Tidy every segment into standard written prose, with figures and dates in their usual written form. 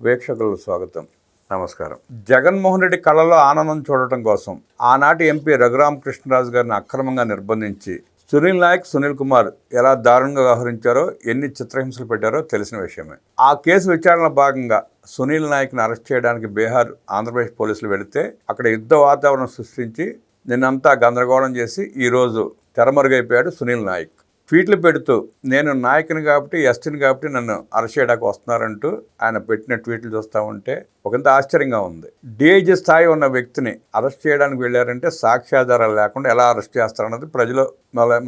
వీక్షకులకు స్వాగతం, నమస్కారం. జగన్మోహన్ రెడ్డి కళ్ళలో ఆనందం చూడటం కోసం ఆనాటి ఎంపీ రఘురామకృష్ణరాజు గారిని అక్రమంగా నిర్బంధించి సునీల్ నాయక్, సునీల్ కుమార్ ఎలా దారుణంగా వ్యవహరించారో, ఎన్ని చిత్రహింసలు పెట్టారో తెలిసిన విషయమే. ఆ కేసు విచారణలో భాగంగా సునీల్ నాయక్ని అరెస్ట్ చేయడానికి బీహార్, ఆంధ్రప్రదేశ్ పోలీసులు వెళితే అక్కడ యుద్ధ వాతావరణం సృష్టించి నిన్నంతా గందరగోళం చేసి ఈరోజు తెరమరుగైపోయాడు సునీల్ నాయక్. ట్వీట్లు పెడుతూ నేను నాయకుని కాబట్టి, ఎస్టీని కాబట్టి నన్ను అరెస్ట్ చేయడానికి వస్తున్నారంటూ ఆయన పెట్టిన ట్వీట్లు చూస్తూ ఉంటే ఒకంత ఆశ్చర్యంగా ఉంది. డిఐజీ స్థాయి ఉన్న వ్యక్తిని అరెస్ట్ చేయడానికి వెళ్ళారంటే సాక్ష్యాధారాలు లేకుండా ఎలా అరెస్ట్ చేస్తారన్నది ప్రజలు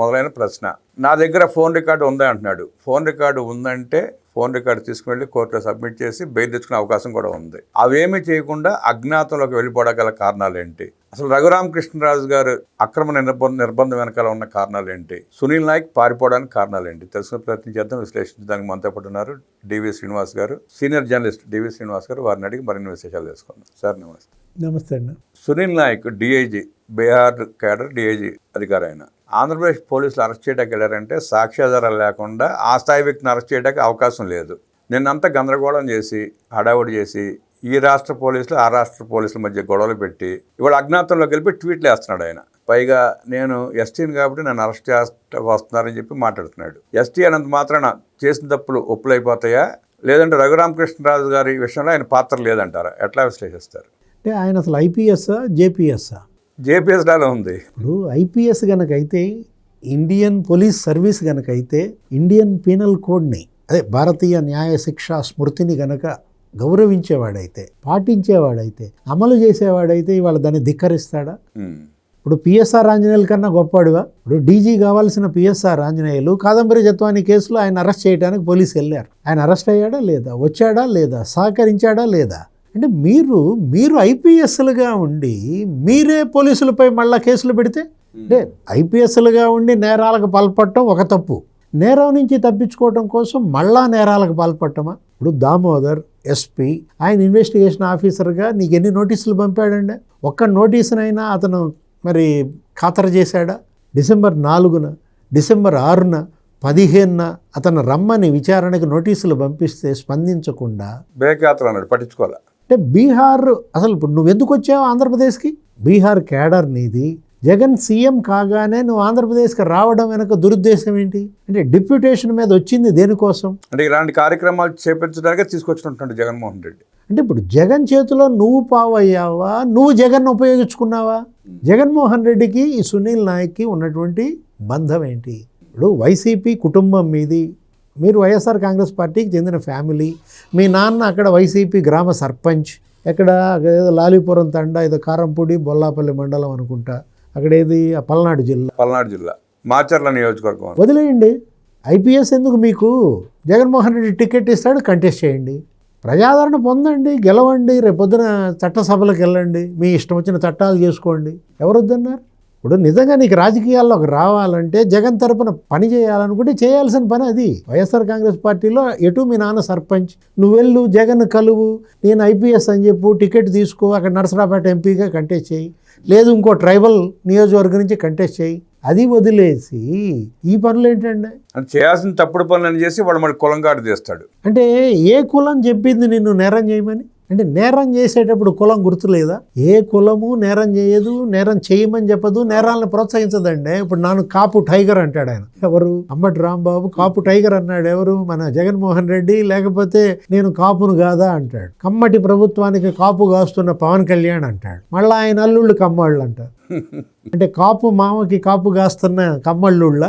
మొదలైన ప్రశ్న. నా దగ్గర ఫోన్ రికార్డు ఉందా అంటున్నాడు. ఫోన్ రికార్డు ఉందంటే ఫోన్ రికార్డు తీసుకువెళ్ళి కోర్టులో సబ్మిట్ చేసి బెయిల్ తెచ్చుకునే అవకాశం కూడా ఉంది. అవేమీ చేయకుండా అజ్ఞాతంలోకి వెళ్ళిపోవడం కారణాలు ఏంటి? అసలు రఘురామకృష్ణరాజు గారు అక్రమ నిర్బంధం వెనకాల ఉన్న కారణాలు ఏంటి? సునీల్ నాయక్ పారిపోవడానికి కారణాలు ఏంటి? తెలుసుకునే ప్రయత్నం చేద్దాం, విశ్లేషించడానికి మనతో పాటు ఉన్నారు డివి శ్రీనివాస్ గారు, సీనియర్ జర్నలిస్ట్ డివి శ్రీనివాస్ గారు. వారిని అడిగి మరిన్ని విశేషాలు తెలుసుకుందాం. సార్ నమస్తే. నమస్తే అండి. Sunil Naik DIG, Bihar cadre DIG అధికారి ఆయన ఆంధ్రప్రదేశ్ పోలీసులు అరెస్ట్ చేయడానికి వెళ్ళారంటే సాక్ష్యాధారాలు లేకుండా ఆ స్థాయి వ్యక్తిని అరెస్ట్ చేయడానికి అవకాశం లేదు. నిన్నంతా గందరగోళం చేసి, హడావుడి చేసి ఈ రాష్ట్ర పోలీసులు ఆ రాష్ట్ర పోలీసుల మధ్య గొడవలు పెట్టి ఇవాళ అజ్ఞాతంలోకి వెళ్ళి ట్వీట్లు వేస్తున్నాడు ఆయన. పైగా నేను ఎస్టీని కాబట్టి నన్ను అరెస్ట్ చేస్తా వస్తున్నారని చెప్పి మాట్లాడుతున్నాడు. ఎస్టీ అనంత మాత్రాన చేసిన తప్పులు ఒప్పులైపోతాయా, లేదంటే రఘురామకృష్ణరాజు గారి విషయంలో ఆయన పాత్ర లేదంటారా? ఎట్లా విశ్లేషిస్తారు? అంటే ఆయన అసలు ఐపీఎస్ఆ జేపీఎస్ఆ? జేపీఎస్ లాగా ఉంది. ఇప్పుడు ఐపీఎస్ కనుకైతే, ఇండియన్ పోలీస్ సర్వీస్ కనుకైతే, ఇండియన్ పీనల్ కోడ్ని, అదే భారతీయ న్యాయ శిక్షా స్మృతిని గనక గౌరవించేవాడైతే, పాటించేవాడైతే, అమలు చేసేవాడైతే ఇవాళ దాన్ని ధిక్కరిస్తాడా? ఇప్పుడు పిఎస్ఆర్ ఆంజనేయుల కన్నా గొప్పవాడుగా? ఇప్పుడు డీజీ కావాల్సిన పిఎస్ఆర్ ఆంజనేయులు కాదంబరి జత్వాని కేసులో ఆయన అరెస్ట్ చేయడానికి పోలీసు వెళ్ళారు. ఆయన అరెస్ట్ అయ్యాడా లేదా? వచ్చాడా లేదా? సహకరించాడా లేదా? అంటే మీరు ఐపీఎస్లుగా ఉండి మీరే పోలీసులపై మళ్ళా కేసులు పెడితే, అంటే ఐపీఎస్లుగా ఉండి నేరాలకు పాల్పడటం ఒక తప్పు, నేరం నుంచి తప్పించుకోవటం కోసం మళ్ళా నేరాలకు పాల్పడటమా? ఇప్పుడు దామోదర్ ఎస్పీ ఆయన ఇన్వెస్టిగేషన్ ఆఫీసర్గా నీకు ఎన్ని నోటీసులు పంపాడండి? ఒక్క నోటీసునైనా అతను మరి ఖాతరు చేశాడా? డిసెంబర్ 4న, డిసెంబర్ 6న, 15న అతను రమ్మని విచారణకు నోటీసులు పంపిస్తే స్పందించకుండా బేఖాతరు అన్నాడు, పట్టించుకోవాలి. అంటే బీహార్, అసలు ఇప్పుడు నువ్వు ఎందుకు వచ్చావు ఆంధ్రప్రదేశ్కి? బీహార్ కేడర్ నీది. జగన్ సీఎం కాగానే నువ్వు ఆంధ్రప్రదేశ్కి రావడం వెనక దురుద్దేశం ఏంటి? అంటే డిప్యూటేషన్ మీద వచ్చింది దేనికోసం? అంటే ఇలాంటి కార్యక్రమాలు చేపించడానికి తీసుకొచ్చినట్టు జగన్మోహన్ రెడ్డి. అంటే ఇప్పుడు జగన్ చేతిలో నువ్వు పావయ్యావా, నువ్వు జగన్ ఉపయోగించుకున్నావా? జగన్మోహన్ రెడ్డికి ఈ సునీల్ నాయక్కి ఉన్నటువంటి బంధం ఏంటి? ఇప్పుడు వైసీపీ కుటుంబం మీది, మీరు వైఎస్ఆర్ కాంగ్రెస్ పార్టీకి చెందిన ఫ్యామిలీ, మీ నాన్న అక్కడ వైసీపీ గ్రామ సర్పంచ్, ఎక్కడ ఏదో లాలీపురం తండా, ఏదో కారంపూడి బొల్లాపల్లి మండలం అనుకుంటా, అక్కడ ఏది పల్నాడు జిల్లా మాచర్ల నియోజకవర్గం. వదిలేయండి. ఐపీఎస్ ఎందుకు మీకు? జగన్మోహన్ రెడ్డి టికెట్ ఇస్తాడు, కంటెస్ట్ చేయండి, ప్రజాదరణ పొందండి, గెలవండి, రేపొద్దున చట్టసభలకు వెళ్ళండి, మీ ఇష్టం వచ్చిన చట్టాలు చేసుకోండి, ఎవరు వద్దన్నారు? ఇప్పుడు నిజంగా నీకు రాజకీయాల్లోకి రావాలంటే జగన్ తరపున పని చేయాలనుకుంటే చేయాల్సిన పని అది. వైఎస్ఆర్ కాంగ్రెస్ పార్టీలో ఎటు మీ నాన్న సర్పంచ్, నువ్వు వెళ్ళు జగన్ కలువు, నేను ఐపీఎస్ అని చెప్పు, టికెట్ తీసుకో, అక్కడ నరసరాపేట ఎంపీగా కంటెస్ట్ చేయి, లేదు ఇంకో ట్రైబల్ నియోజకవర్గం నుంచి కంటెస్ట్ చేయి. అది వదిలేసి ఈ పనులు ఏంటండి? చేయాల్సిన తప్పుడు పనులను చేసి వాడు మళ్ళీ కులం కాటు చేస్తాడు. అంటే ఏ కులం చెప్పింది నిన్ను నేరం చేయమని? అంటే నేరం చేసేటప్పుడు కులం గుర్తులేదా? ఏ కులము నేరం చేయదు, నేరం చేయమని చెప్పదు, నేరాలను ప్రోత్సహించదండి. ఇప్పుడు నాను కాపు టైగర్ అంటాడు ఆయన. ఎవరు? అంబటి రాంబాబు కాపు టైగర్ అన్నాడు. ఎవరు? మన జగన్మోహన్ రెడ్డి. లేకపోతే నేను కాపును కాదా అంటాడు. కమ్మటి ప్రభుత్వానికి కాపు కాస్తున్న పవన్ కళ్యాణ్ అంటాడు. మళ్ళీ ఆయన అల్లుళ్ళు కమ్మాళ్ళు అంటారు. అంటే కాపు మామకి కాపు కాస్తున్న కమ్మళ్ళుళ్ళ,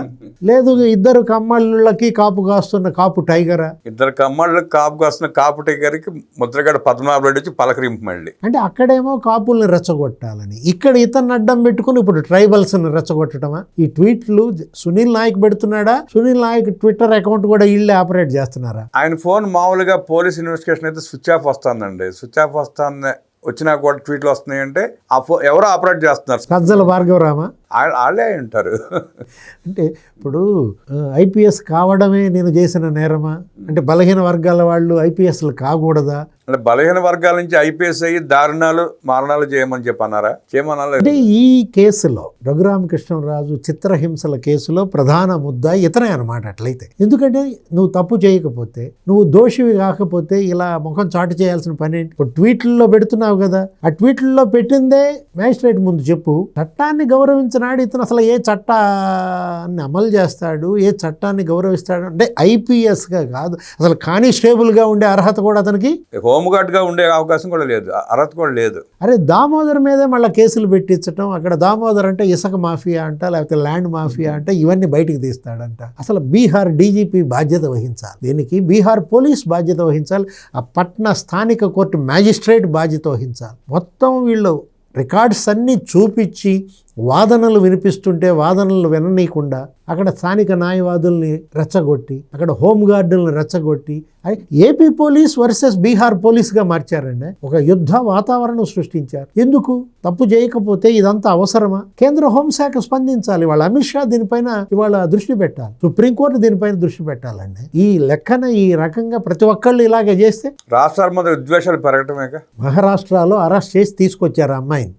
లేదు ఇద్దరు కమ్మళ్ళకి కాపు కాస్తున్న కాపు టైగరా? ఇద్దరు కమ్మళ్ళకి కాపు కాస్తున్న కాపు టైగర్కి ముద్రగడ పద్మనాభరెడ్డి వచ్చి పలకరింపు మళ్ళీ. అంటే అక్కడేమో కాపుల్ని రెచ్చగొట్టాలని, ఇక్కడ ఇతన్ని అడ్డం పెట్టుకుని ఇప్పుడు ట్రైబల్స్ని రెచ్చగొట్టడమా? ఈ ట్వీట్లు సునీల్ నాయక్ పెడుతున్నాడా? సునీల్ నాయక్ ట్విట్టర్ అకౌంట్ కూడా వీళ్ళే ఆపరేట్ చేస్తున్నారా? ఆయన ఫోన్ మామూలుగా పోలీస్ ఇన్వెస్టిగేషన్ అయితే స్విచ్ ఆఫ్ వస్తుందండి. స్విచ్ ఆఫ్ వస్తుంది వచ్చినా కూడా ట్వీట్లు వస్తున్నాయంటే ఎవరో ఆపరేట్ చేస్తున్నారు, సజ్జల భార్గవరామ వాళ్ళే అయి ఉంటారు. అంటే ఇప్పుడు ఐపీఎస్ కావడమే నేను చేసిన నేరమా అంటే బలహీన వర్గాల వాళ్ళు ఐపీఎస్లు కాకూడదా? అంటే బలహీన వర్గాల నుంచి ఐపీఎస్ అయ్యి దారుణాలు మరణాలు చేయమని చెప్పి అన్నారా? చేయమనాలి. అంటే ఈ కేసులో రఘురామకృష్ణరాజు చిత్రహింసల కేసులో ప్రధాన ముద్ద ఇతనే అనమాట. అట్లయితే ఎందుకంటే నువ్వు తప్పు చేయకపోతే, నువ్వు దోషివి కాకపోతే ఇలా ముఖం చాటు చేయాల్సిన పని ఏంటి? ఇప్పుడు ట్వీట్లలో పెడుతున్నావు కదా, ఆ ట్వీట్లలో పెట్టిందే మ్యాజిస్ట్రేట్ ముందు చెప్పు. చట్టాన్ని గౌరవించినాడు ఇతను, అసలు ఏ చట్టాన్ని అమలు చేస్తాడు, ఏ చట్టాన్ని గౌరవిస్తాడు అంటే ఐపీఎస్గా కాదు, అసలు కానిస్టేబుల్గా ఉండే అర్హత కూడా అతనికి, హోంగార్డ్గా ఉండే అవకాశం కూడా లేదు, అర్హత కూడా లేదు. అరే దామోదర్ మీదే మళ్ళీ కేసులు పెట్టించడం, అక్కడ దామోదర్ అంటే ఇసుక మాఫియా అంట, లేకపోతే ల్యాండ్ మాఫియా అంట, ఇవన్నీ బయటికి తీస్తాడంట. అసలు బీహార్ డీజీపీ బాధ్యత వహించాలి, దీనికి బీహార్ పోలీస్ బాధ్యత వహించాలి, ఆ పట్న స్థానిక కోర్టు మ్యాజిస్ట్రేట్ బాధ్యత వహించాలి. మొత్తం వీళ్ళు రికార్డ్స్ అన్నీ చూపించి వాదనలు వినిపిస్తుంటే వాదనలు విననీయకుండా అక్కడ స్థానిక న్యాయవాదుల్ని రెచ్చగొట్టి, అక్కడ హోంగార్డులను రెచ్చగొట్టి, ఏపీ పోలీస్ వర్సెస్ బీహార్ పోలీస్గా మార్చారండి. ఒక యుద్ధ వాతావరణం సృష్టించారు. ఎందుకు? తప్పు చేయకపోతే ఇదంతా అవసరమా? కేంద్ర హోంశాఖ స్పందించాలి, వాళ్ళ అమిత్ షా దీనిపైన ఇవాళ దృష్టి పెట్టాలి, సుప్రీంకోర్టు దీనిపైన దృష్టి పెట్టాలండి. ఈ లెక్కన ఈ రకంగా ప్రతి ఒక్కళ్ళు ఇలాగే చేస్తే రాష్ట్రాల మధ్య విద్వేషాలు పెరగటమే. మహారాష్ట్రలో అరెస్ట్ చేసి తీసుకొచ్చారు ఆ అమ్మాయిని,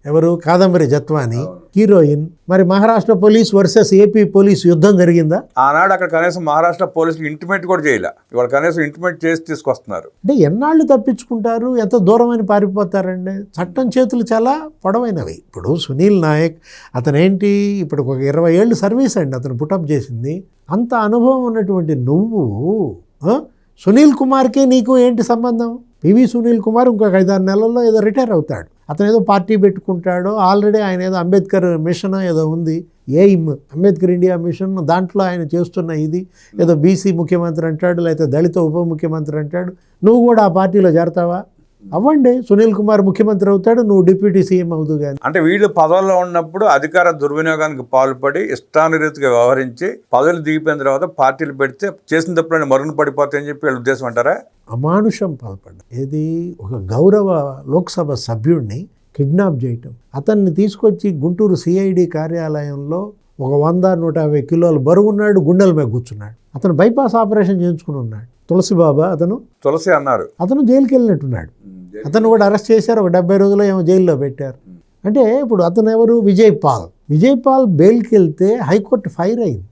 ఎవరు? కాదంబరి జత్వాని, హీరోయిన్. మరి Maharashtra police versus AP police యుద్ధం జరిగిందా? ఆనాడు అక్కడ కనీసం మహారాష్ట్ర పోలీసులు ఇంటిమేట్ కూడా చేయలే, ఇవాళ కనీసం ఇంటిమేట్ చేసి తీసుకొస్తున్నారు. అంటే ఎన్నాళ్ళు తప్పించుకుంటారు, ఎంత దూరమని పారిపోతారండి? చట్టం చేతులు చాలా పొడవైనవి. ఇప్పుడు సునీల్ నాయక్ అతనేంటి, ఇప్పుడు ఒక 20 ఏళ్ళు సర్వీస్ అండి అతను పుటప్ చేసింది. అంత అనుభవం ఉన్నటువంటి నువ్వు సునీల్ కుమార్కి నీకు ఏంటి సంబంధం? పివి సునీల్ కుమార్ ఇంకొక 5-6 నెలల్లో ఏదో రిటైర్ అవుతాడు, అతను ఏదో పార్టీ పెట్టుకుంటాడు. ఆల్రెడీ ఆయన ఏదో అంబేద్కర్ మిషన్ ఏదో ఉంది, ఎయిమ్ అంబేద్కర్ ఇండియా మిషన్, దాంట్లో ఆయన చేస్తున్న ఇది ఏదో బీసీ ముఖ్యమంత్రి అంటాడు, లేకపోతే దళిత ఉప ముఖ్యమంత్రి అంటాడు. నువ్వు కూడా ఆ పార్టీలో చేరతావా? అవ్వండి, సునీల్ కుమార్ ముఖ్యమంత్రి అవుతాడు, నువ్వు డిప్యూటీ సీఎం అవుదు. కానీ అంటే వీళ్ళు పదవుల్లో ఉన్నప్పుడు అధికార దుర్వినియోగానికి పాల్పడి ఇష్టానురీతిగా వ్యవహరించి పదవులు దిగిపోయిన తర్వాత పార్టీలు పెడితే చేసిన తప్పులని మరుగున పడిపోతాయని చెప్పి వీళ్ళ ఉద్దేశం అంటారా? అమానుషం పాల్పడ్డా. ఏది ఒక గౌరవ లోక్సభ సభ్యుడిని కిడ్నాప్ చేయటం, అతన్ని తీసుకొచ్చి గుంటూరు సిఐడి కార్యాలయంలో ఒక 100-150 కిలోల బరువు ఉన్నాడు, గుండెల మీద కూర్చున్నాడు. అతను బైపాస్ ఆపరేషన్ చేయించుకుని ఉన్నాడు. తులసి బాబా అతను, తులసి అన్నారు, అతను జైలుకి వెళ్ళినట్టున్నాడు. అతను కూడా అరెస్ట్ చేశారు, ఒక 70 రోజులు ఏమో జైల్లో పెట్టారు. అంటే ఇప్పుడు అతను ఎవరు? విజయ్ పాల్ బెయిల్కి వెళ్తే హైకోర్టు ఫైర్ అయింది.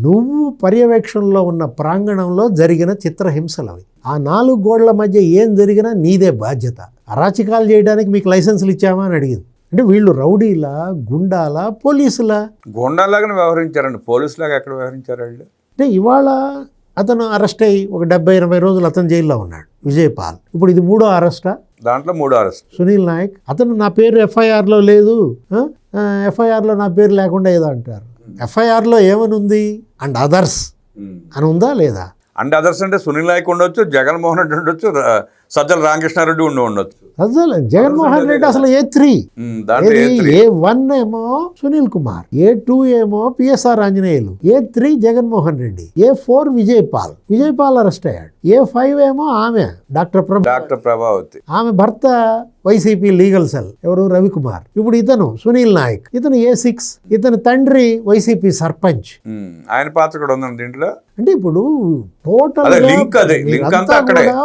నువ్వు పర్యవేక్షణలో ఉన్న ప్రాంగణంలో జరిగిన చిత్రహింసలవి, ఆ 4 గోడల మధ్య ఏం జరిగినా నీదే బాధ్యత. అరాచకాలు చేయడానికి మీకు లైసెన్సులు ఇచ్చామా అని అడిగింది. అంటే వీళ్ళు రౌడీలా, గుండాలా, పోలీసులా? గుండాలాగానే వ్యవహరించారండి, పోలీసులాగా ఎక్కడ వ్యవహరించారు వాళ్ళు? అంటే ఇవాళ అతను అరెస్ట్ అయ్యి ఒక 70-80 రోజులు అతను జైల్లో ఉన్నాడు, విజయ్ పాల్. ఇప్పుడు ఇది 3వ అరెస్టా? దాంట్లో 3వ అరెస్ట్. సునీల్ నాయక్ అతను నా పేరు ఎఫ్ఐఆర్లో లేదు, ఎఫ్ఐఆర్లో నా పేరు లేకుండా ఏదో అంటారు. ఎఫ్ఐఆర్లో ఏమని ఉంది? అండ్ అదర్స్ అని ఉందా లేదా? అండ్ అదర్స్ అంటే సునీల్ నాయక్ ఉండొచ్చు, జగన్మోహన్ రెడ్డి ఉండొచ్చు, సజ్జల రామకృష్ణారెడ్డి ఉండొచ్చు. అసలు జగన్మోహన్ రెడ్డి అసలు A3, A1 ఏమో సునీల్ కుమార్, A2 ఏమో PSR Anjaneyulu, A3 Jaganmohan Reddy, A4 Vijay Paul arrest అయ్యాడు, A5 ఏమో ఆమె డాక్టర్ ప్రభావతి, ఆమె భర్త వైసీపీ లీగల్ సెల్ ఎవరు? రవికుమార్. ఇప్పుడు ఇతను సునీల్ నాయక్, ఇతను A6, ఇతని తండ్రి వైసీపీ సర్పంచ్, ఆయన పాత్ర కూడా ఉందండి దీంట్లో. అంటే ఇప్పుడు టోటల్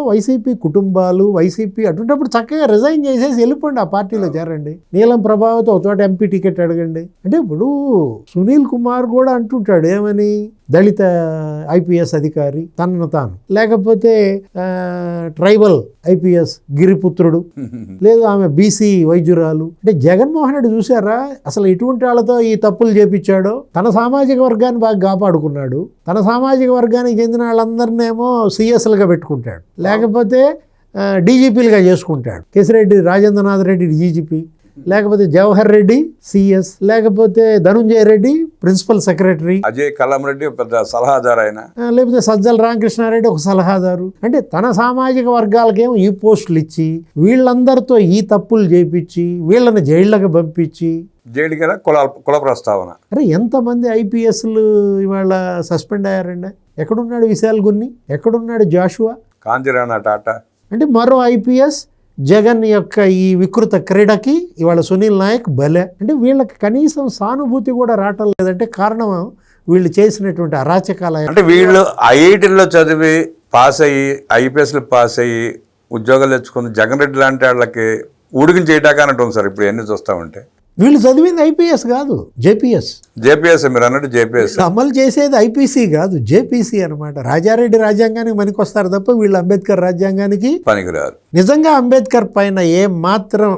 వైసీపీ కుటుంబాలు, వైసీపీ అటువంటిప్పుడు చక్కగా రిజైన్ చేసేసి వెళ్ళిపోండి, ఆ పార్టీలో చేరండి. నీలం ప్రభావితో ఒక చోట ఎంపీ టికెట్ అడగండి. అంటే ఇప్పుడు సునీల్ కుమార్ కూడా అంటుంటాడు ఏమని, దళిత ఐపీఎస్ అధికారి తనను తాను, లేకపోతే ట్రైబల్ ఐపీఎస్ గిరిపుత్రుడు, లేదు ఆమె బీసీ వైద్యురాలు. అంటే జగన్మోహన్ రెడ్డి చూసారా అసలు ఎటువంటి వాళ్ళతో ఈ తప్పులు చేపించాడో? తన సామాజిక వర్గాన్ని బాగా కాపాడుకున్నాడు, తన సామాజిక వర్గానికి చెందిన వాళ్ళందరినేమో సిఎస్లుగా పెట్టుకుంటాడు, లేకపోతే డీజీపీలుగా చేసుకుంటాడు. కేసిరెడ్డి రాజేంద్రనాథ్ రెడ్డి డీజీపీ, లేకపోతే జవహర్ రెడ్డి సిఎస్, లేకపోతే ధనుంజయ రెడ్డి ప్రిన్సిపల్ సెక్రటరీ, అజయ్ కలాం రెడ్డి పెద్ద సలహాదారు ఆయన, లేకపోతే సజ్జల రామకృష్ణారెడ్డి ఒక సలహాదారు. అంటే తన సామాజిక వర్గాలకేమో ఈ పోస్టులు ఇచ్చి వీళ్ళందరితో ఈ తప్పులు చేయించి వీళ్ళని జైళ్ళకి పంపించి జైలుకి కుల ప్రస్తావన. అరే ఎంతమంది ఐపీఎస్లు ఇవాళ సస్పెండ్ అయ్యారండి? ఎక్కడున్నాడు విశాల్ గున్ని, ఎక్కడున్నాడు జాషువా, కాంతిరాణా టాటా? అంటే మరో ఐపీఎస్ జగన్ యొక్క ఈ వికృత క్రీడకి ఇవాళ సునీల్ నాయక్ బలే. అంటే వీళ్ళకి కనీసం సానుభూతి కూడా రావటం లేదంటే కారణం వీళ్ళు చేసినటువంటి అరాచకాల. అంటే వీళ్ళు ఐఐటీల్లో చదివి పాస్ అయ్యి ఐపీఎస్లు పాస్ అయ్యి ఉద్యోగాలు తెచ్చుకుని జగన్ రెడ్డి లాంటి వాళ్ళకి ఊడికిని చేయటాక అన్నట్టు సార్ ఇప్పుడు ఎన్ని చూస్తామంటే. వీళ్ళు చదివింది ఐపీఎస్ కాదు, జేపీఎస్. మీరు అన్నట్టు జేపీఎస్ అమలు చేసేది ఐపీసీ కాదు, జేపీసీ అనమాట. రాజారెడ్డి రాజ్యాంగానికి పనికొస్తారు తప్ప వీళ్ళు అంబేద్కర్ రాజ్యాంగానికి పనికిరారు. నిజంగా అంబేద్కర్ పైన ఏం మాత్రం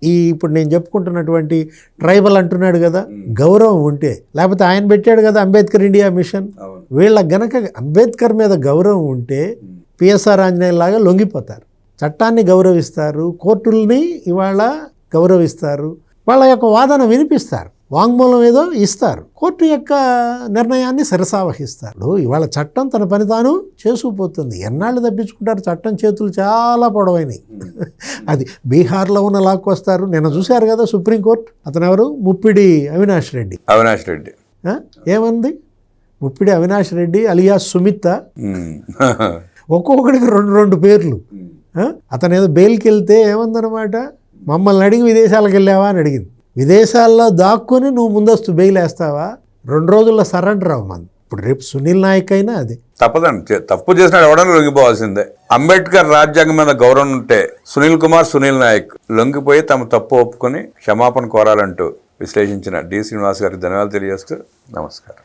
ఇప్పుడు నేను చెప్పుకుంటున్నటువంటి ట్రైబల్ అంటున్నాడు కదా, గౌరవం ఉంటే, లేకపోతే ఆయన పెట్టాడు కదా అంబేద్కర్ ఇండియా మిషన్, వీళ్ళ గనక అంబేద్కర్ మీద గౌరవం ఉంటే పిఎస్ఆర్ ఆంజనేయుల లాగా లొంగిపోతారు, చట్టాన్ని గౌరవిస్తారు, కోర్టుల్ని ఇవాళ గౌరవిస్తారు, వాళ్ళ యొక్క వాదన వినిపిస్తారు, వాంగ్మూలం ఏదో ఇస్తారు, కోర్టు యొక్క నిర్ణయాన్ని శిరసావహిస్తారు. ఇవాళ చట్టం తన పని తాను చేసుకుపోతుంది. ఎన్నాళ్ళు తప్పించుకుంటారు, చట్టం చేతులు చాలా పొడవైనవి. అది బీహార్లో ఉన్న లాక్కొస్తారు. నిన్న చూశారు కదా సుప్రీంకోర్టు, అతను ఎవరు, ముప్పిడి అవినాష్ రెడ్డి. ఏమంది, ముప్పిడి అవినాష్ రెడ్డి అలియాస్ సుమిత్త, ఒక్కొక్కడికి రెండు పేర్లు. అతను ఏదో బెయిల్కి వెళ్తే ఏమందనమాట, మమ్మల్ని అడిగి విదేశాలకు వెళ్ళావా అని అడిగింది. విదేశాల్లో దాక్కుని నువ్వు ముందస్తు బెయిల్ వేస్తావా, 2 రోజుల్లో సరెండర్ అవ్వమంది. ఇప్పుడు రేపు సునీల్ నాయక్ అయినా అది తప్పదండి. తప్పు చేసిన ఎవడన్నా లొంగిపోవాల్సిందే. అంబేద్కర్ రాజ్యాంగం మీద గౌరవం ఉంటే సునీల్ నాయక్ లొంగిపోయి తమ తప్పు ఒప్పుకొని క్షమాపణ కోరాలంటూ విశ్లేషించిన డి శ్రీనివాస్ గారికి ధన్యవాదాలు తెలియజేస్తూ నమస్కారం.